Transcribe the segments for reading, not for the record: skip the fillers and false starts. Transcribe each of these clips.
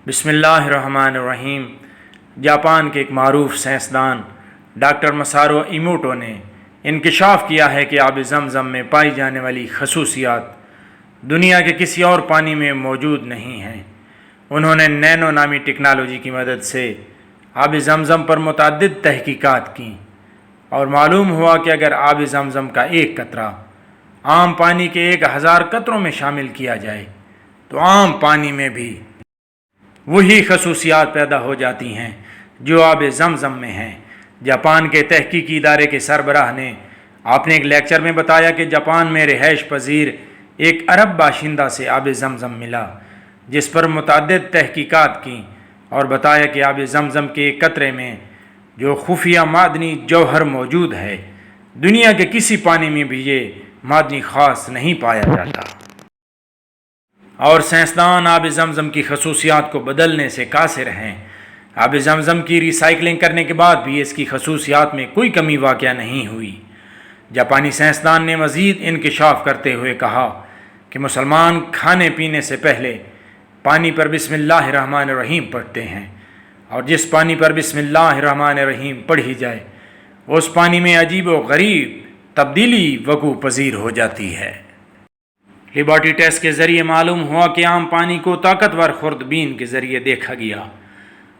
بسم اللہ الرحمن الرحیم۔ جاپان کے ایک معروف سائنسدان ڈاکٹر مسارو ایموٹو نے انکشاف کیا ہے کہ آب زمزم میں پائی جانے والی خصوصیات دنیا کے کسی اور پانی میں موجود نہیں ہیں۔ انہوں نے نینو نامی ٹیکنالوجی کی مدد سے آب زمزم پر متعدد تحقیقات کیں اور معلوم ہوا کہ اگر آب زمزم کا ایک قطرہ عام پانی کے 1000 قطروں میں شامل کیا جائے تو عام پانی میں بھی وہی خصوصیات پیدا ہو جاتی ہیں جو آب زمزم میں ہیں۔ جاپان کے تحقیقی ادارے کے سربراہ نے اپنے ایک لیکچر میں بتایا کہ جاپان میں رہائش پذیر ایک عرب باشندہ سے آب زمزم ملا، جس پر متعدد تحقیقات کیں اور بتایا کہ آب زمزم کے ایک قطرے میں جو خفیہ معدنی جوہر موجود ہے، دنیا کے کسی پانی میں بھی یہ معدنی خاص نہیں پایا جاتا۔ اور سائنسدان آب زمزم کی خصوصیات کو بدلنے سے قاصر ہیں۔ آب زمزم کی ری سائیکلنگ کرنے کے بعد بھی اس کی خصوصیات میں کوئی کمی واقع نہیں ہوئی۔ جاپانی سائنسدان نے مزید انکشاف کرتے ہوئے کہا کہ مسلمان کھانے پینے سے پہلے پانی پر بسم اللہ الرحمن الرحیم پڑھتے ہیں، اور جس پانی پر بسم اللہ الرحمن الرحیم پڑھی جائے اس پانی میں عجیب و غریب تبدیلی وقوع پذیر ہو جاتی ہے۔ لیبارٹری ٹیسٹ کے ذریعے معلوم ہوا کہ عام پانی کو طاقتور خوردبین کے ذریعے دیکھا گیا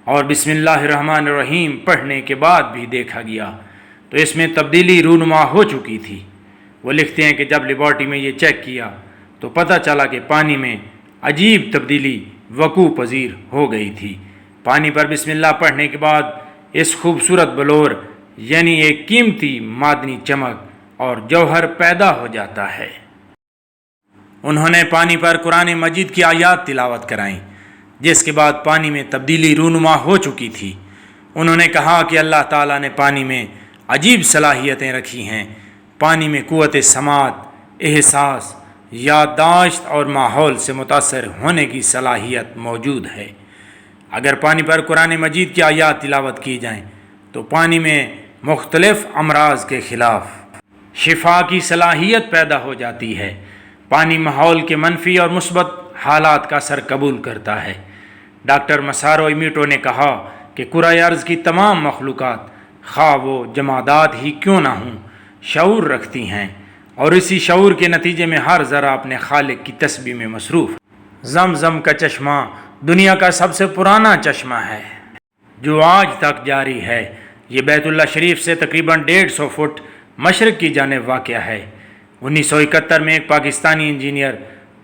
اور بسم اللہ الرحمن الرحیم پڑھنے کے بعد بھی دیکھا گیا تو اس میں تبدیلی رونما ہو چکی تھی۔ وہ لکھتے ہیں کہ جب لیبارٹری میں یہ چیک کیا تو پتہ چلا کہ پانی میں عجیب تبدیلی وقوع پذیر ہو گئی تھی۔ پانی پر بسم اللہ پڑھنے کے بعد اس خوبصورت بلور یعنی ایک قیمتی معدنی چمک اور جوہر پیدا ہو جاتا ہے۔ انہوں نے پانی پر قرآن مجید کی آیات تلاوت کرائیں، جس کے بعد پانی میں تبدیلی رونما ہو چکی تھی۔ انہوں نے کہا کہ اللہ تعالیٰ نے پانی میں عجیب صلاحیتیں رکھی ہیں۔ پانی میں قوت سماعت، احساس، یادداشت اور ماحول سے متاثر ہونے کی صلاحیت موجود ہے۔ اگر پانی پر قرآن مجید کی آیات تلاوت کی جائیں تو پانی میں مختلف امراض کے خلاف شفا کی صلاحیت پیدا ہو جاتی ہے۔ پانی ماحول کے منفی اور مثبت حالات کا اثر قبول کرتا ہے۔ ڈاکٹر مسارو ایموٹو نے کہا کہ کرۂ ارض کی تمام مخلوقات، خواہ وہ جمادات ہی کیوں نہ ہوں، شعور رکھتی ہیں، اور اسی شعور کے نتیجے میں ہر ذرہ اپنے خالق کی تسبیح میں مصروف ہے۔ زمزم کا چشمہ دنیا کا سب سے پرانا چشمہ ہے جو آج تک جاری ہے۔ یہ بیت اللہ شریف سے تقریباً 150 فٹ مشرق کی جانب واقع ہے۔ 1971 میں ایک پاکستانی انجینئر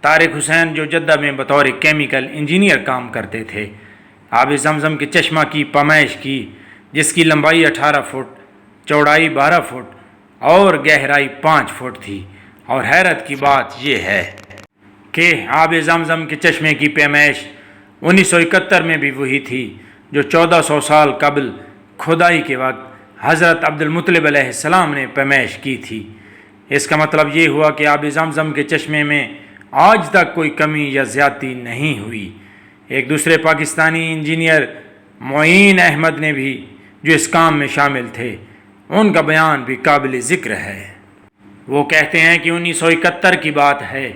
طارق حسین جو جدہ میں بطور کیمیکل انجینئر کام کرتے تھے، آب زمزم کے چشمہ کی پیمائش کی، جس کی لمبائی 18 فٹ، چوڑائی 12 فٹ اور گہرائی 5 فٹ تھی۔ اور حیرت کی بات یہ ہے کہ آب زمزم کے چشمے کی پیمائش 1971 میں بھی وہی تھی جو 1400 سال قبل کھدائی کے وقت حضرت عبد المطلب علیہ السلام نے پیمائش کی تھی۔ اس کا مطلب یہ ہوا کہ آب زمزم کے چشمے میں آج تک کوئی کمی یا زیادتی نہیں ہوئی۔ ایک دوسرے پاکستانی انجینئر معین احمد نے بھی جو اس کام میں شامل تھے، ان کا بیان بھی قابل ذکر ہے۔ وہ کہتے ہیں کہ 1971 کی بات ہے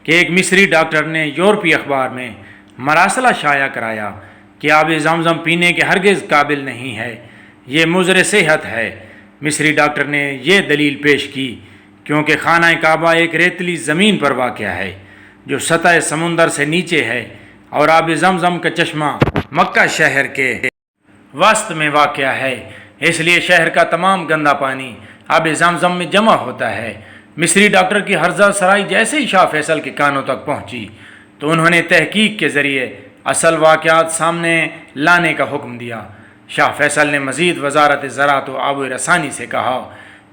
کہ ایک مصری ڈاکٹر نے یورپی اخبار میں مراسلہ شائع کرایا کہ آب زمزم پینے کے ہرگز قابل نہیں ہے، یہ مضر صحت ہے۔ مصری ڈاکٹر نے یہ دلیل پیش کی کیونکہ خانہ کعبہ ایک ریتلی زمین پر واقع ہے جو سطح سمندر سے نیچے ہے، اور آب زمزم کا چشمہ مکہ شہر کے وسط میں واقع ہے، اس لیے شہر کا تمام گندا پانی آب زمزم میں جمع ہوتا ہے۔ مصری ڈاکٹر کی ہرزہ سرائی جیسے ہی شاہ فیصل کے کانوں تک پہنچی تو انہوں نے تحقیق کے ذریعے اصل واقعات سامنے لانے کا حکم دیا۔ شاہ فیصل نے مزید وزارت زراعت و آب و رسانی سے کہا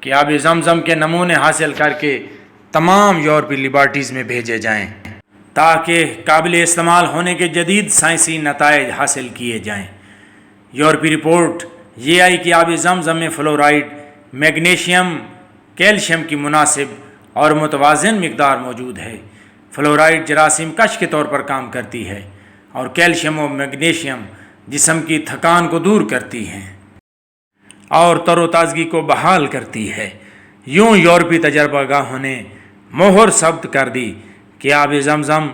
کہ آب زمزم کے نمونے حاصل کر کے تمام یورپی لیبارٹریز میں بھیجے جائیں تاکہ قابل استعمال ہونے کے جدید سائنسی نتائج حاصل کیے جائیں۔ یورپی رپورٹ یہ آئی کہ آب زمزم میں فلورائڈ، میگنیشیم، کیلشیم کی مناسب اور متوازن مقدار موجود ہے۔ فلورائڈ جراثیم کش کے طور پر کام کرتی ہے، اور کیلشیم و میگنیشیم جسم کی تھکان کو دور کرتی ہیں اور تر و تازگی کو بحال کرتی ہے۔ یوں یورپی تجربہ گاہوں نے مہر ثبت کر دی کہ آب زمزم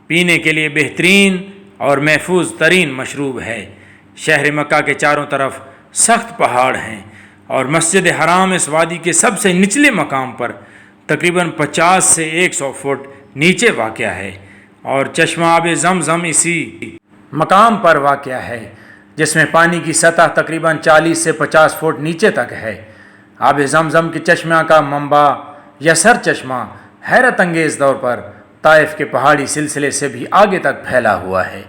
پینے کے لیے بہترین اور محفوظ ترین مشروب ہے۔ شہر مکہ کے چاروں طرف سخت پہاڑ ہیں اور مسجد حرام اس وادی کے سب سے نچلے مقام پر تقریباً 50 سے 100 فٹ نیچے واقع ہے، اور چشمہ آب زمزم اسی مقام پر واقع ہے جس میں پانی کی سطح تقریباً 40 سے 50 فٹ نیچے تک ہے۔ آب زمزم کے چشمہ کا منبع یا سر چشمہ حیرت انگیز طور پر طائف کے پہاڑی سلسلے سے بھی آگے تک پھیلا ہوا ہے۔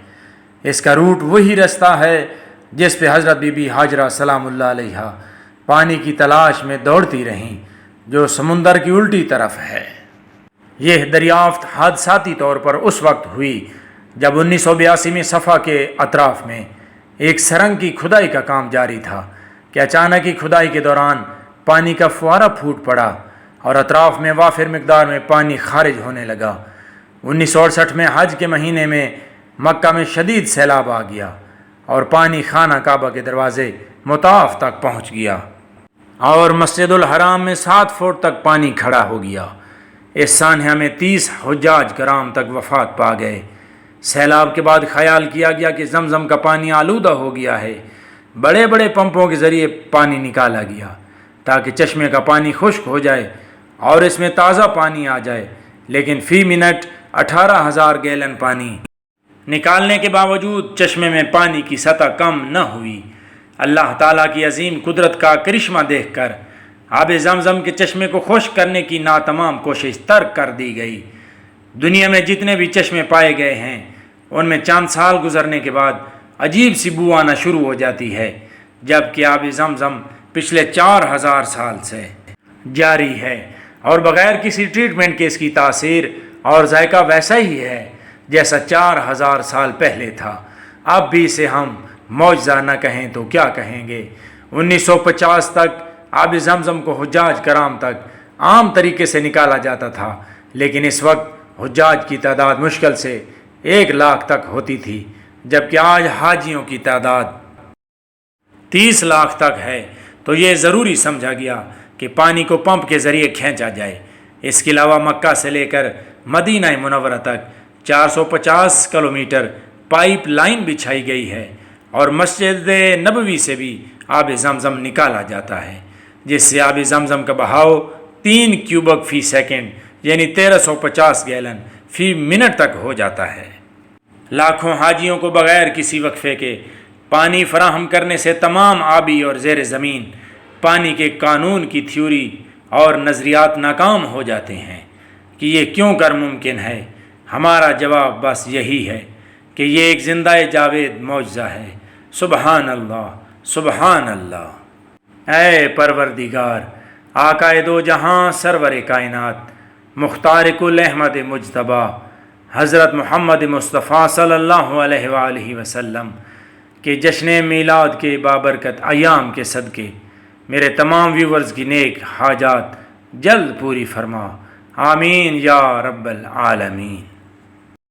اس کا روٹ وہی رستہ ہے جس پہ حضرت بی بی ہاجرہ سلام اللہ علیہا پانی کی تلاش میں دوڑتی رہیں، جو سمندر کی الٹی طرف ہے۔ یہ دریافت حادثاتی طور پر اس وقت ہوئی جب 1982 میں صفا کے اطراف میں ایک سرنگ کی کھدائی کا کام جاری تھا کہ اچانک ہی کھدائی کے دوران پانی کا فوارہ پھوٹ پڑا اور اطراف میں وافر مقدار میں پانی خارج ہونے لگا۔ 1968 میں حج کے مہینے میں مکہ میں شدید سیلاب آ گیا اور پانی خانہ کعبہ کے دروازے مطاف تک پہنچ گیا اور مسجد الحرام میں 7 فٹ تک پانی کھڑا ہو گیا۔ اس سانحہ میں 30 حجاج کرام تک وفات پا گئے۔ سیلاب کے بعد خیال کیا گیا کہ زمزم کا پانی آلودہ ہو گیا ہے۔ بڑے بڑے پمپوں کے ذریعے پانی نکالا گیا تاکہ چشمے کا پانی خشک ہو جائے اور اس میں تازہ پانی آ جائے، لیکن فی منٹ 18,000 گیلن پانی نکالنے کے باوجود چشمے میں پانی کی سطح کم نہ ہوئی۔ اللہ تعالیٰ کی عظیم قدرت کا کرشمہ دیکھ کر آب زمزم کے چشمے کو خشک کرنے کی ناتمام کوشش ترک کر دی گئی۔ دنیا میں جتنے بھی چشمے پائے گئے ہیں ان میں چند سال گزرنے کے بعد عجیب سی بو آنا شروع ہو جاتی ہے، جبکہ آب زمزم پچھلے 4,000 سال سے جاری ہے اور بغیر کسی ٹریٹمنٹ کے اس کی تاثیر اور ذائقہ ویسا ہی ہے جیسا 4,000 سال پہلے تھا۔ اب بھی اسے ہم معجزہ نہ کہیں تو کیا کہیں گے۔ 1950 تک آب زمزم کو حجاج کرام تک عام طریقے سے نکالا جاتا تھا، لیکن اس وقت حجاج کی تعداد مشکل سے 1 لاکھ تک ہوتی تھی، جبکہ آج حاجیوں کی تعداد 30 لاکھ تک ہے۔ تو یہ ضروری سمجھا گیا کہ پانی کو پمپ کے ذریعے کھینچا جائے۔ اس کے علاوہ مکہ سے لے کر مدینہ منورہ تک 450 کلومیٹر پائپ لائن بچھائی گئی ہے اور مسجد نبوی سے بھی آب زمزم نکالا جاتا ہے، جس سے آب زمزم کا بہاؤ 3 کیوبک فی سیکنڈ یعنی 1350 گیلن فی منٹ تک ہو جاتا ہے۔ لاکھوں حاجیوں کو بغیر کسی وقفے کے پانی فراہم کرنے سے تمام آبی اور زیر زمین پانی کے قانون کی تھیوری اور نظریات ناکام ہو جاتے ہیں کہ یہ کیوں کر ممکن ہے۔ ہمارا جواب بس یہی ہے کہ یہ ایک زندہ جاوید معجزہ ہے۔ سبحان اللہ، سبحان اللہ۔ اے پروردگار، آقائے دو جہاں، سرور کائنات، مختار کل احمد مجتبیٰ حضرت محمد مصطفیٰ صلی اللہ علیہ وآلہ وسلم کے جشن میلاد کے بابرکت ایام کے صدقے میرے تمام ویورز کی نیک حاجات جلد پوری فرما، آمین یا رب العالمین۔